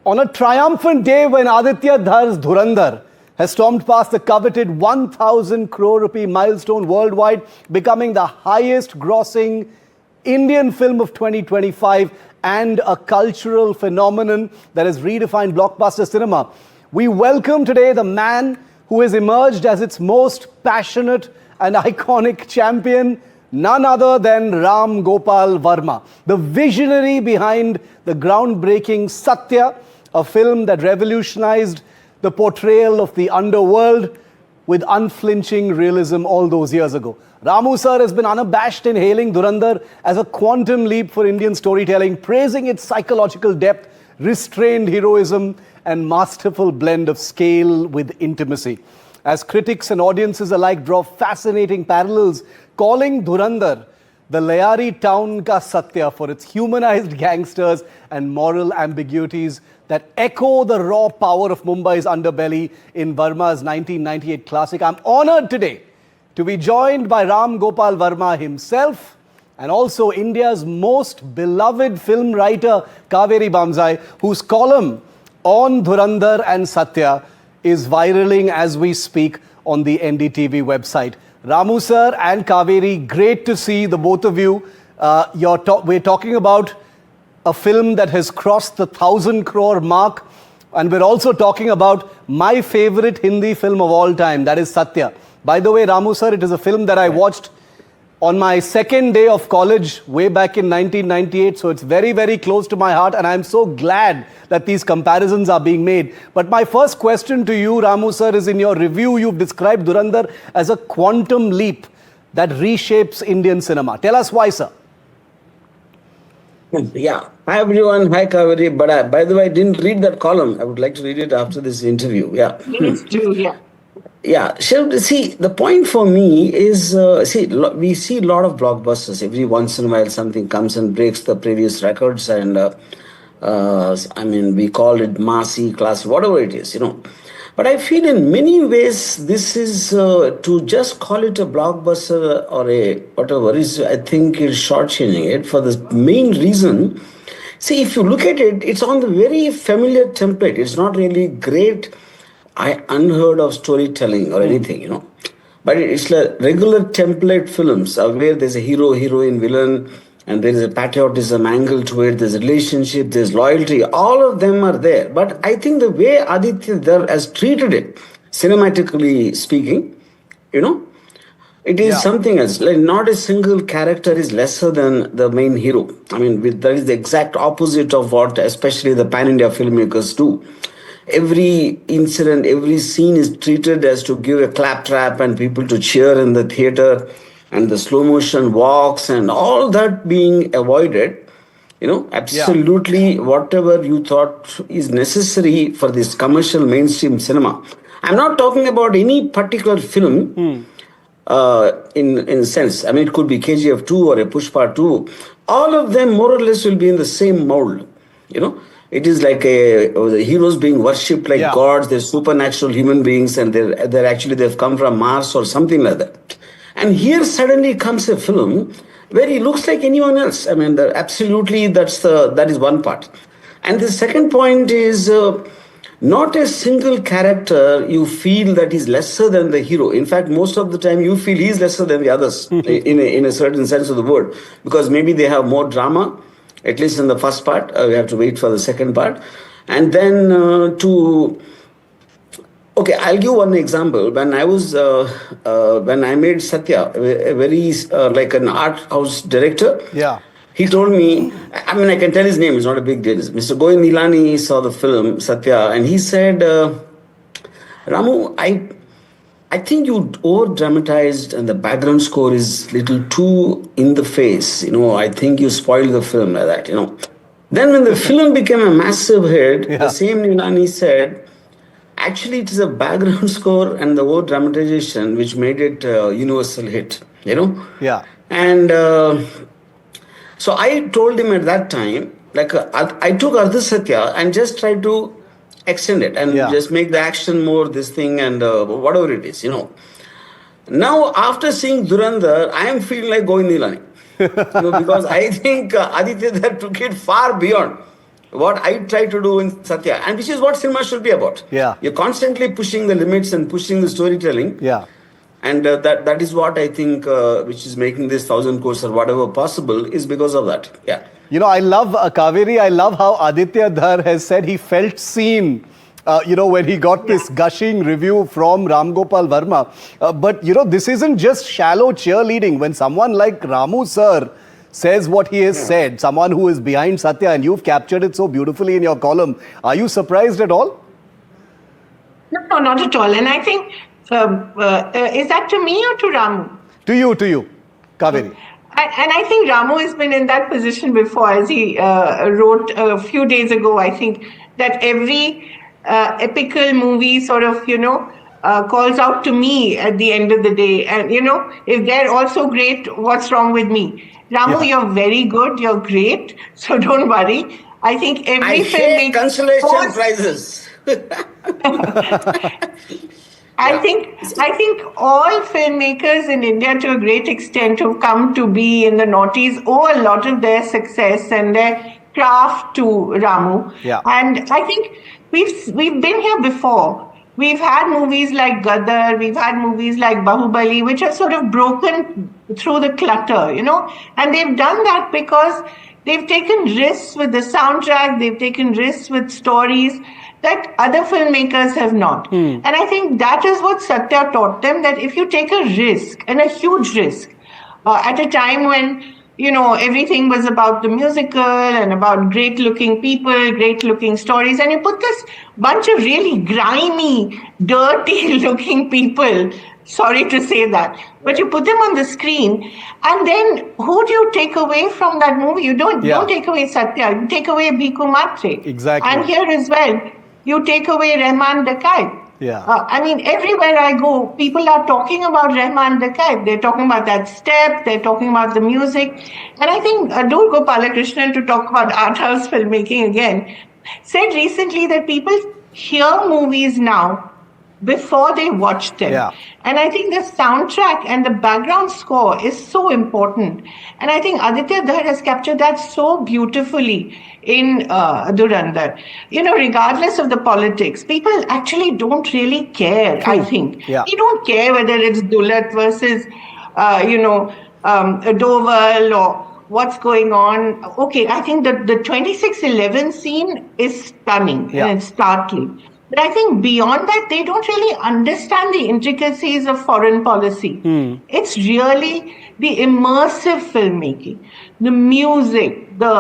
On a triumphant day when Aditya Dhar's Dhurandhar has stormed past the coveted 1,000 crore rupee milestone worldwide, becoming the highest grossing Indian film of 2025 and a cultural phenomenon that has redefined blockbuster cinema. We welcome today the man who has emerged as its most passionate and iconic champion, none other than Ram Gopal Varma, the visionary behind the groundbreaking Satya, a film that revolutionized the portrayal of the underworld with unflinching realism all those years ago. Ramu sir has been unabashed in hailing Dhurandhar as a quantum leap for Indian storytelling, praising its psychological depth, restrained heroism, and masterful blend of scale with intimacy. As critics and audiences alike draw fascinating parallels, calling Dhurandhar the Layari town ka Satya for its humanized gangsters and moral ambiguities that echo the raw power of Mumbai's underbelly in Varma's 1998 classic. I'm honored today to be joined by Ram Gopal Varma himself and also India's most beloved film writer, Kaveri Bamzai, whose column on Dhurandhar and Satya is viraling as we speak on the NDTV website. Ramu sir and Kaveri, great to see the both of you. We're talking about a film that has crossed the 1,000 crore mark, and we're also talking about my favorite Hindi film of all time, that is Satya. By the way, Ramu sir, it is a film that I watched on my second day of college way back in 1998, so it's very, very close to my heart, and I'm so glad that these comparisons are being made. But my first question to you, Ramu sir, is in your review, you've described Dhurandhar as a quantum leap that reshapes Indian cinema. Tell us why, sir. Yeah. Hi, everyone. Hi, Kaveri. But by the way, I didn't read that column. I would like to read it after this interview. Yeah. Please do, yeah. Yeah. Shiv, see, the point for me is, we see a lot of blockbusters. Every once in a while, something comes and breaks the previous records. And, we call it massy, classy, whatever it is, But I feel in many ways, this is to just call it a blockbuster or a whatever is, I think, is shortchanging it for the main reason. See, if you look at it, it's on the very familiar template. It's not really great, unheard of storytelling or anything, But it's like regular template films where there's a hero, heroine, villain, and there is a patriotism angle to it, there's a relationship, there's loyalty, all of them are there. But I think the way Aditya Dhar has treated it, cinematically speaking, it is something else. Like not a single character is lesser than the main hero. That is the exact opposite of what especially the pan-India filmmakers do. Every incident, every scene is treated as to give a claptrap and people to cheer in the theater, and the slow motion walks and all that being avoided, absolutely whatever you thought is necessary for this commercial mainstream cinema. I'm not talking about any particular film in a sense. It could be KGF 2 or a Pushpa 2. All of them more or less will be in the same mold, It is like the heroes being worshipped like gods. They're supernatural human beings, and they've come from Mars or something like that. And here suddenly comes a film where he looks like anyone else. Absolutely, that is one part. And the second point is not a single character you feel that is lesser than the hero. In fact, most of the time you feel he's lesser than the others in a certain sense of the word, because maybe they have more drama, at least in the first part. We have to wait for the second part. And then Okay, I'll give one example. When I made Satya, a very like an art house director. Yeah. He told me, I can tell his name. It's not a big deal. Mr. Govind Nilani saw the film Satya, and he said, Ramu, I think you over dramatized, and the background score is little too in the face. I think you spoiled the film like that. Then when the film became a massive hit, the same Nilani said, actually, it is a background score and the over dramatization which made it a universal hit, Yeah. And so I told him at that time, I took Ardha Satya and just tried to extend it and just make the action more this thing and whatever it is, Now, after seeing Dhurandhar, I am feeling like Govind Nilani. Because I think Aditya Dhar took it far beyond. what I try to do in Satya, and which is what cinema should be about. Yeah. You're constantly pushing the limits and pushing the storytelling. Yeah. And that is what I think, which is making this 1,000 crores or whatever possible, is because of that. Yeah. You know, I love Kaveri. I love how Aditya Dhar has said he felt seen. When he got this gushing review from Ram Gopal Varma. But, this isn't just shallow cheerleading. When someone like Ramu sir says what he has said, someone who is behind Satya, and you've captured it so beautifully in your column, are you surprised at all? No, not at all. And I think, is that to me or to Ramu? To you, Kaveri. And I think Ramu has been in that position before, as he wrote a few days ago, I think, that every epical movie sort of, calls out to me at the end of the day. And, if they're also great, what's wrong with me? Ramu, you're very good. You're great. So don't worry. I think every filmmaker... consolation prizes. I think all filmmakers in India, to a great extent, who've come to be in the noughties, owe a lot of their success and their craft to Ramu. Yeah. And I think we've been here before. We've had movies like Gadar, we've had movies like Bahubali, which have sort of broken through the clutter, and they've done that because they've taken risks with the soundtrack, they've taken risks with stories that other filmmakers have not. And I think that is what Satya taught them, that if you take a risk, and a huge risk, at a time when everything was about the musical and about great-looking people, great-looking stories. And you put this bunch of really grimy, dirty-looking people, sorry to say that, but you put them on the screen, and then who do you take away from that movie? You don't take away Satya, you take away Bhiku Matre. Exactly. And here as well, you take away Rehman Dakait. Yeah. Everywhere I go, people are talking about Rehman Dakait. They're talking about that step. They're talking about the music. And I think Aroor Gopalakrishnan, to talk about art house filmmaking again, said recently that people hear movies now before they watch them. Yeah. And I think the soundtrack and the background score is so important. And I think Aditya Dhar has captured that so beautifully in Dhurandhar. Regardless of the politics, people actually don't really care, I think. Yeah. They don't care whether it's Dulat versus, Doval or what's going on. Okay, I think that the 2611 scene is stunning and it's startling. But I think beyond that, they don't really understand the intricacies of foreign policy. It's really the immersive filmmaking, the music, the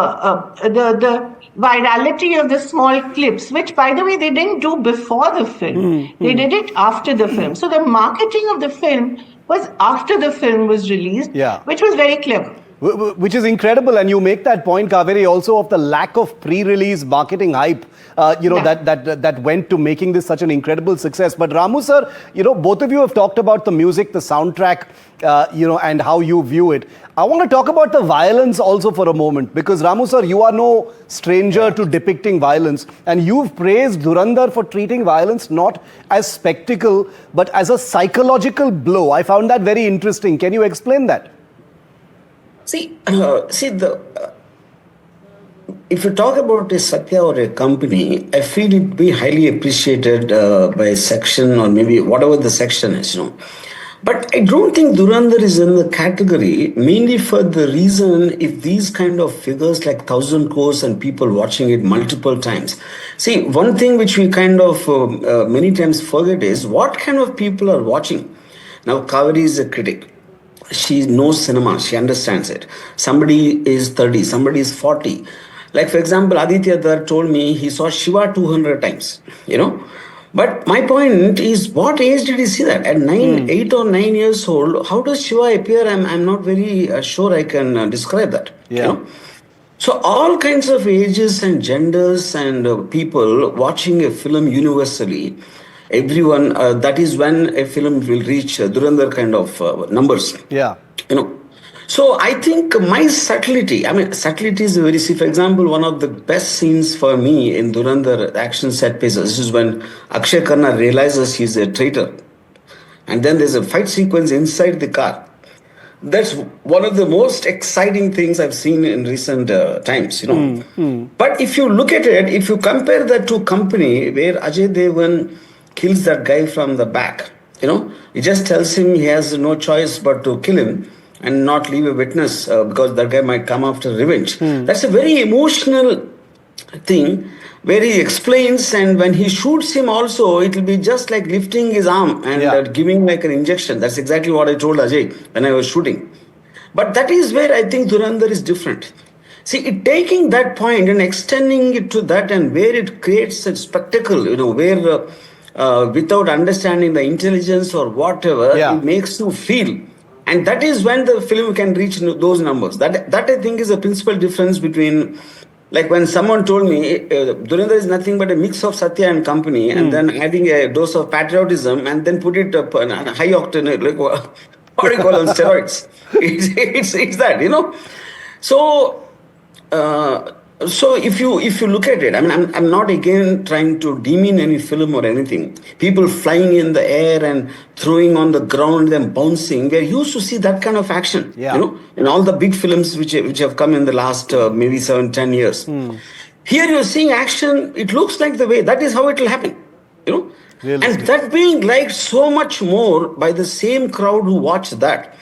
virality of the small clips, which, by the way, they didn't do before the film. They did it after the film. So the marketing of the film was after the film was released, which was very clever. Which is incredible, and you make that point, Kaveri, also of the lack of pre-release marketing hype, that went to making this such an incredible success. But Ramu sir, both of you have talked about the music, the soundtrack, and how you view it. I want to talk about the violence also for a moment, because Ramu sir, you are no stranger to depicting violence, and you've praised Dhurandhar for treating violence not as spectacle, but as a psychological blow. I found that very interesting. Can you explain that? If you talk about a Satya or a company, I feel it be highly appreciated by a section, or maybe whatever the section is, But I don't think Dhurandhar is in the category, mainly for the reason, if these kind of figures like 1,000 crores and people watching it multiple times. See, one thing which we kind of many times forget is what kind of people are watching. Now, Kaveri is a critic. She knows cinema, she understands it. Somebody is 30, somebody is 40. Like, for example, Aditya Dhar told me he saw Shiva 200 times, But my point is, what age did he see that? At 8 or 9 years old, how does Shiva appear? I'm not very sure I can describe that. So all kinds of ages and genders and people watching a film universally, everyone, that is when a film will reach Dhurandhar kind of numbers. So I think my subtlety, subtlety is very, see, for example, one of the best scenes for me in Dhurandhar action set pieces, this is when Akshaye Khanna realizes he's a traitor. And then there's a fight sequence inside the car. that's one of the most exciting things I've seen in recent times. But if you look at it, if you compare that to Company, where Ajay Devgan kills that guy from the back, he just tells him he has no choice but to kill him and not leave a witness because that guy might come after revenge. That's a very emotional thing where he explains, and when he shoots him also, it will be just like lifting his arm and giving like an injection. That's exactly what I told Ajay when I was shooting. But that is where I think Dhurandhar is different. See, it taking that point and extending it to that, and where it creates a spectacle, where without understanding the intelligence or whatever, it makes you feel. And that is when the film can reach those numbers. That I think is a principal difference between, like when someone told me Dhurandhar is nothing but a mix of Satya and Company, and then adding a dose of patriotism and then put it up on a high octane, like what do you call on steroids? It's that. So, so if you look at it, I mean, I'm not again trying to demean any film or anything. People flying in the air and throwing on the ground, them bouncing. We're used to see that kind of action. In all the big films which have come in the last maybe 7-10 years. Here you're seeing action. It looks like the way that is how it will happen. And that being liked so much more by the same crowd who watched that.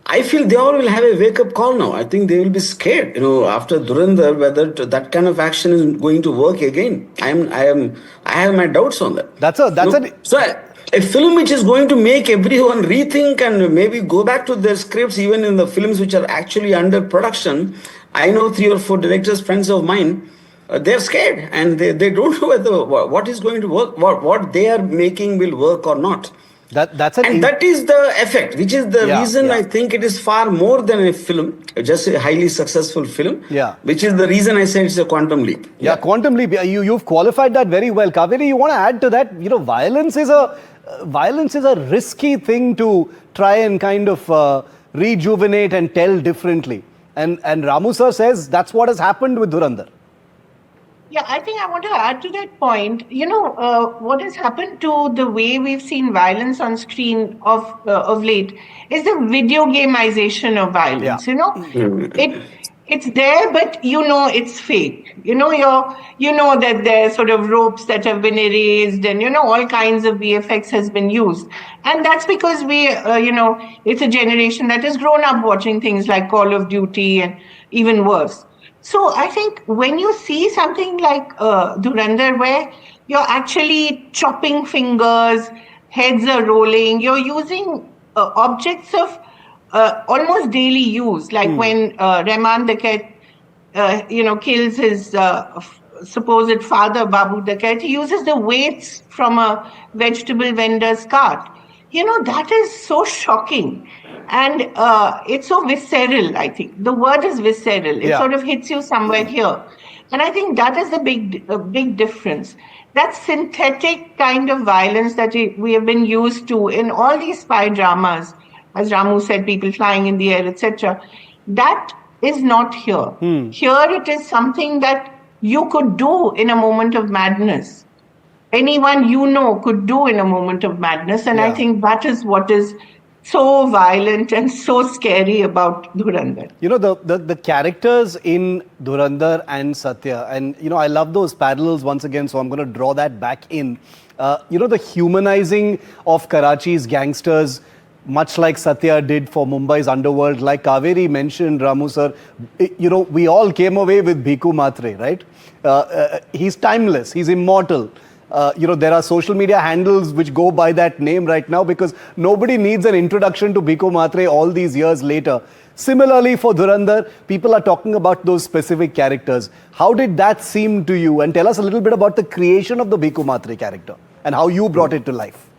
I feel they all will have a wake-up call now. I think they will be scared, after Dhurandhar, whether that kind of action is going to work again. I have my doubts on that. So a film which is going to make everyone rethink and maybe go back to their scripts, even in the films which are actually under production. I know 3 or 4 directors, friends of mine, they're scared and they don't know whether what is going to work, what they are making will work or not. That is the effect, which is the reason I think it is far more than a film, just a highly successful film, which is the reason I say it's a quantum leap. Quantum leap. You've qualified that very well. Kaveri, you want to add to that? Violence is a risky thing to try and kind of rejuvenate and tell differently. And Ramu sir says that's what has happened with Dhurandhar. Yeah, I think I want to add to that point. What has happened to the way we've seen violence on screen of late is the video gameization of violence. It's there, but it's fake. You know that there's sort of ropes that have been erased, and all kinds of VFX has been used, and that's because it's a generation that has grown up watching things like Call of Duty and even worse. So I think when you see something like Dhurandhar, where you're actually chopping fingers, heads are rolling, you're using objects of almost daily use, like when Rehman Dakait, kills his supposed father, Babu Dakait, he uses the weights from a vegetable vendor's cart. That is so shocking. And it's so visceral, I think. The word is visceral. It sort of hits you somewhere here. And I think that is the big difference. That synthetic kind of violence that we have been used to in all these spy dramas, as Ramu said, people flying in the air, etc. That is not here. Here it is something that you could do in a moment of madness. Anyone could do in a moment of madness. And I think that is what is so violent and so scary about Dhurandhar. The characters in Dhurandhar and Satya, and I love those parallels once again, so I'm going to draw that back in. The humanizing of Karachi's gangsters, much like Satya did for Mumbai's underworld, like Kaveri mentioned, Ramu sir, we all came away with Bhiku Matre, right? He's timeless, he's immortal. There are social media handles which go by that name right now because nobody needs an introduction to Bhiku Matre all these years later. Similarly, for Dhurandhar, people are talking about those specific characters. How did that seem to you? And tell us a little bit about the creation of the Bhiku Matre character and how you brought it to life.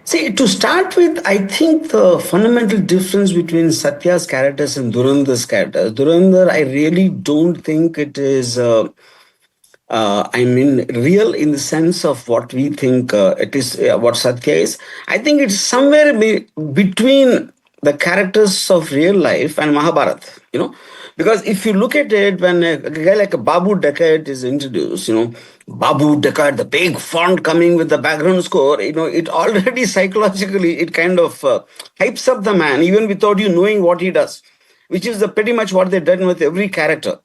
See, to start with, I think the fundamental difference between Satya's characters and Dhurandhar's characters, Dhurandhar, I really don't think it is... real in the sense of what we think it is, what Satya is. I think it's somewhere between the characters of real life and Mahabharata, Because if you look at it, when a guy like a Babu Dakait is introduced, Babu Dakait, the big font coming with the background score, it already psychologically, it kind of hypes up the man, even without you knowing what he does, which is pretty much what they've done with every character.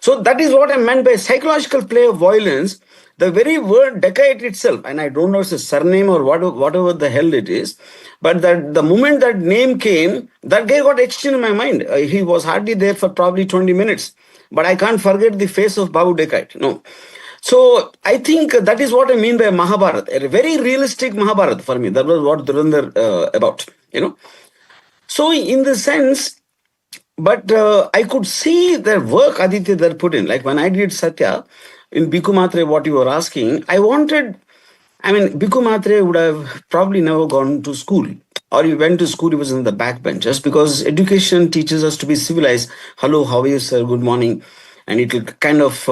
So that is what I meant by psychological play of violence. The very word Dakait itself, and I don't know if it's a surname or whatever the hell it is, but that the moment that name came, that guy got etched in my mind. He was hardly there for probably 20 minutes, but I can't forget the face of Babu Dakait. No. So I think that is what I mean by Mahabharata, a very realistic Mahabharata for me. That was what Dhurandhar about. So in the sense, but I could see the work Aditya Dhar put in. Like when I did Satya in Bhikkhu Matre, what you were asking, Bhikkhu Matre would have probably never gone to school. Or he went to school, he was in the backbenchers, because education teaches us to be civilized. Hello, how are you, sir? Good morning. And it will kind of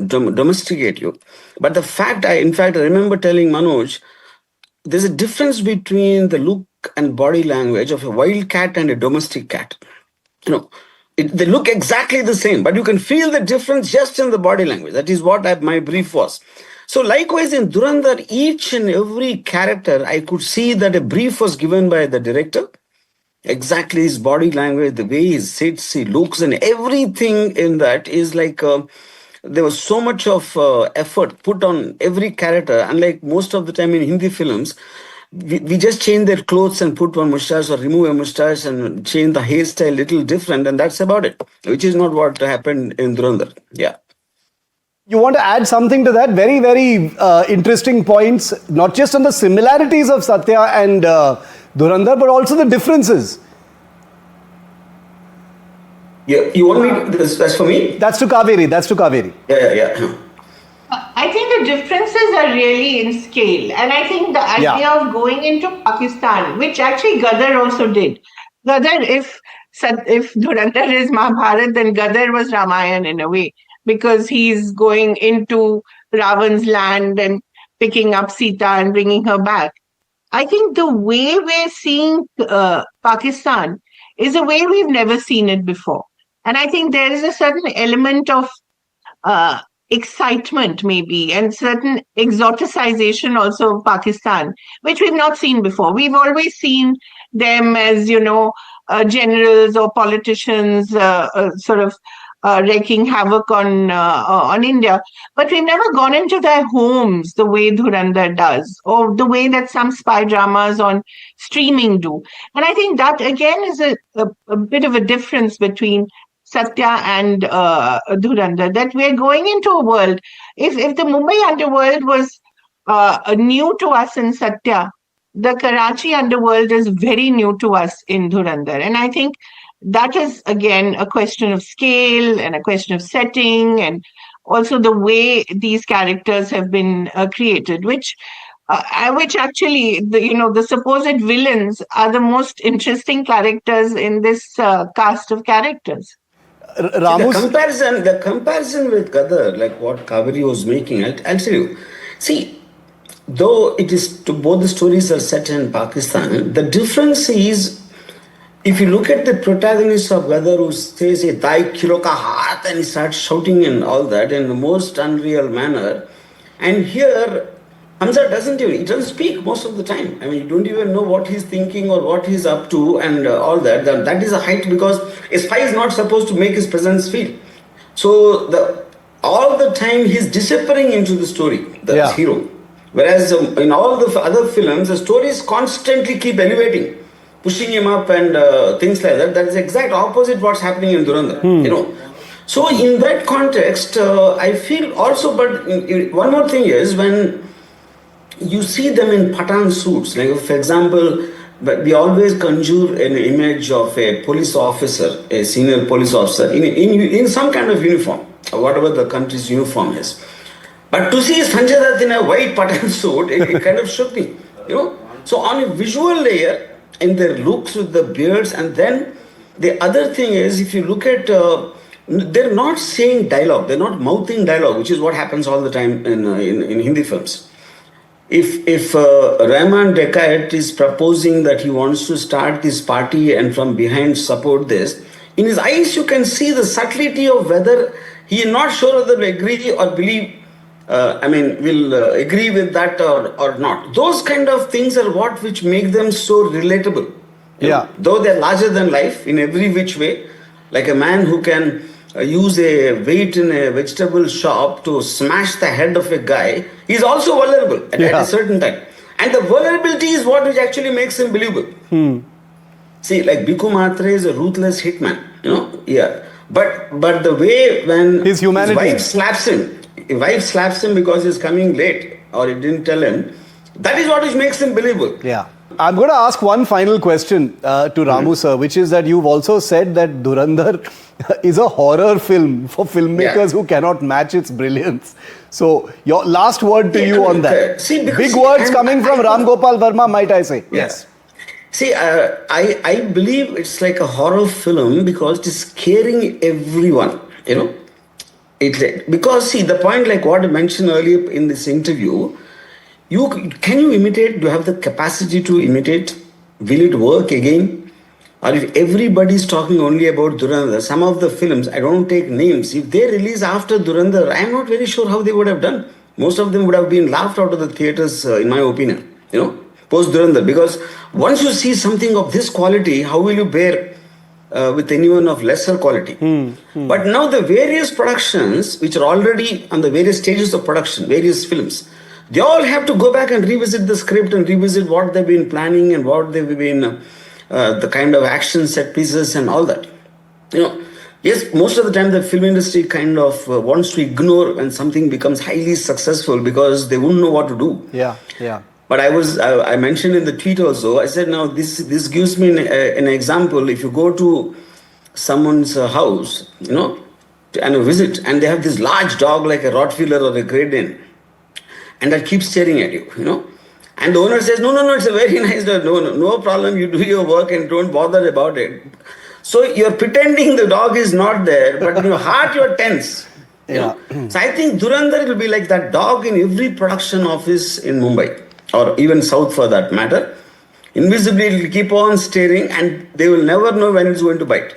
domesticate you. But the fact, I remember telling Manoj, there's a difference between the look and body language of a wild cat and a domestic cat. They look exactly the same, but you can feel the difference just in the body language. That is what my brief was. So likewise in Dhurandhar, each and every character, I could see that a brief was given by the director. Exactly his body language, the way he sits, he looks, and everything in that is like there was so much of effort put on every character. Unlike most of the time in Hindi films, we just change their clothes and put one mustache or remove a mustache and change the hairstyle little different, and that's about it, which is not what happened in Dhurandhar. Yeah. You want to add something to that? Very, very interesting points, not just on the similarities of Satya and Dhurandhar, but also the differences. Yeah, you want me? That's for me? That's to Kaveri. Yeah. I think the differences are really in scale. And I think the idea of going into Pakistan, which actually Gadar also did. Gadar, if Dhurandhar is Mahabharata, then Gadar was Ramayana in a way, because he's going into Ravan's land and picking up Sita and bringing her back. I think the way we're seeing Pakistan is a way we've never seen it before. And I think there is a certain element of excitement maybe and certain exoticization also of Pakistan, which we've not seen before. We've always seen them as, generals or politicians sort of wreaking havoc on India. But we've never gone into their homes the way Dhurandhar does, or the way that some spy dramas on streaming do. And I think that, again, is a bit of a difference between Satya and Dhurandhar, that we're going into a world. If the Mumbai underworld was new to us in Satya, the Karachi underworld is very new to us in Dhurandhar. And I think that is, again, a question of scale and a question of setting, and also the way these characters have been created, which actually, the supposed villains are the most interesting characters in this cast of characters. The comparison with Gadar, like what Kaveri was making, I'll tell you. See, though it is both the stories are set in Pakistan, the difference is, if you look at the protagonist of Gadar, who says "Ye dai kilo ka haath," and he starts shouting and all that in the most unreal manner, and here Humza he doesn't speak most of the time. You don't even know what he's thinking or what he's up to and all that. That is a height, because a spy is not supposed to make his presence feel. So all the time he's disappearing into the story, the hero. Whereas in all the other films, the stories constantly keep elevating, pushing him up and things like that. That is the exact opposite what's happening in Dhurandhar. So in that context, I feel also, but one more thing is, when you see them in Pathan suits, like for example, we always conjure an image of a police officer, a senior police officer in some kind of uniform, whatever the country's uniform is. But to see Sanjay Dutt in a white Pathan suit, it kind of shook me, So on a visual layer, in their looks with the beards, and then the other thing is, if you look at, they're not saying dialogue, they're not mouthing dialogue, which is what happens all the time in Hindi films. If Rehman Dakait is proposing that he wants to start this party and from behind support this, in his eyes you can see the subtlety of whether he is not sure whether we agree or believe, will agree with that or not. Those kind of things are what which make them so relatable. Though they're larger than life in every which way, like a man who can use a weight in a vegetable shop to smash the head of a guy, he's also vulnerable at a certain time. And the vulnerability is what which actually makes him believable. See, like Bhikkhu Matre is a ruthless hitman, But the way when his wife slaps him because he's coming late or he didn't tell him, that is what makes him believable. Yeah. I'm going to ask one final question to Ramu sir, which is that you've also said that Dhurandhar is a horror film for filmmakers who cannot match its brilliance. So your last word to you on that. Big words coming from Ram Gopal Varma, might I say. Yes. See, I believe it's like a horror film because it is scaring everyone, Because, see, the point like what I mentioned earlier in this interview, can you imitate? Do you have the capacity to imitate? Will it work again? Or if everybody is talking only about Dhurandhar, some of the films, I don't take names, if they release after Dhurandhar, I am not very sure how they would have done. Most of them would have been laughed out of the theatres, in my opinion, post Dhurandhar. Because once you see something of this quality, how will you bear with anyone of lesser quality? But now the various productions, which are already on the various stages of production, various films, they all have to go back and revisit the script and revisit what they've been planning and what they've been, the kind of action set pieces and all that. Yes, most of the time the film industry kind of wants to ignore when something becomes highly successful because they wouldn't know what to do. But I mentioned in the tweet also, I said, now this gives me an example. If you go to someone's house, and you visit, and they have this large dog like a Rottweiler or a Great Dane, and that keeps staring at you, And the owner says, no, it's a very nice dog. No problem. You do your work and don't bother about it. So you're pretending the dog is not there, but in your heart you're tense. So I think Dhurandhar will be like that dog in every production office in Mumbai, or even South for that matter. Invisibly it will keep on staring and they will never know when it's going to bite.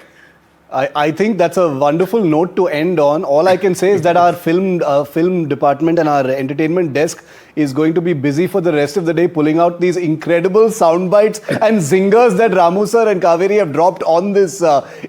I think that's a wonderful note to end on. All I can say is that our film department and our entertainment desk is going to be busy for the rest of the day pulling out these incredible sound bites and zingers that Ramu sir and Kaveri have dropped on this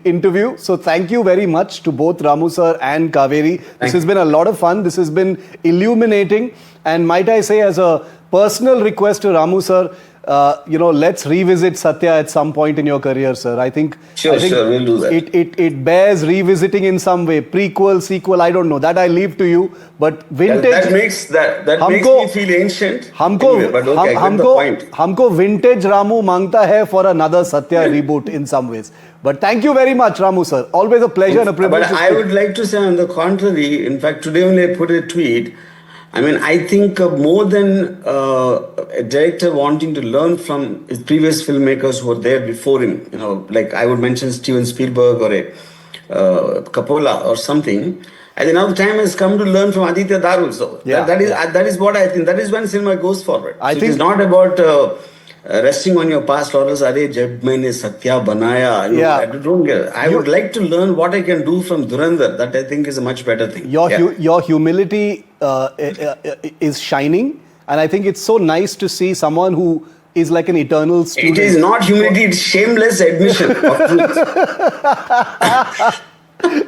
interview. So thank you very much to both Ramu sir and Kaveri. This has been a lot of fun. This has been illuminating. And might I say, as a personal request to Ramu sir, let's revisit Satya at some point in your career, sir. I think we'll do that. It bears revisiting in some way. Prequel, sequel, I don't know. That I leave to you. But vintage. That makes me feel ancient. Anyway, but okay, I get the point. हमको vintage Ramu मांगता है for another Satya reboot in some ways. But thank you very much, Ramu sir. Always a pleasure and a privilege. But I would like to say on the contrary. In fact, today only I put a tweet. I think more than a director wanting to learn from his previous filmmakers who were there before him, like I would mention Steven Spielberg or a Coppola or something. I think now the time has come to learn from Aditya Dhar also. That is what I think. That is when cinema goes forward. It is not about resting on your past laurels. Arey, jab maine Satya banaya. I don't get it. I would like to learn what I can do from Dhurandhar. That I think is a much better thing. Your humility is shining, and I think it's so nice to see someone who is like an eternal student. It is not humility; it's shameless admission of truth.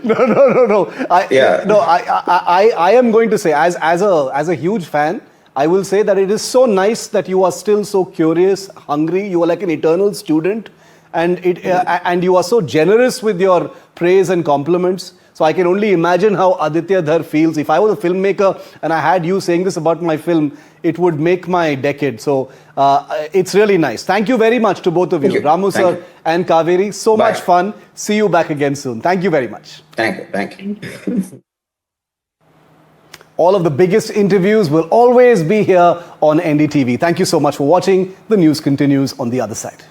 No. I am going to say, as a huge fan, I will say that it is so nice that you are still so curious, hungry. You are like an eternal student, and you are so generous with your praise and compliments. So I can only imagine how Aditya Dhar feels. If I was a filmmaker and I had you saying this about my film, it would make my decade. So it's really nice. Thank you very much to both of you, Ramu sir and Kaveri. So much fun. See you back again soon. Thank you very much. Thank you. All of the biggest interviews will always be here on NDTV. Thank you so much for watching. The news continues on the other side.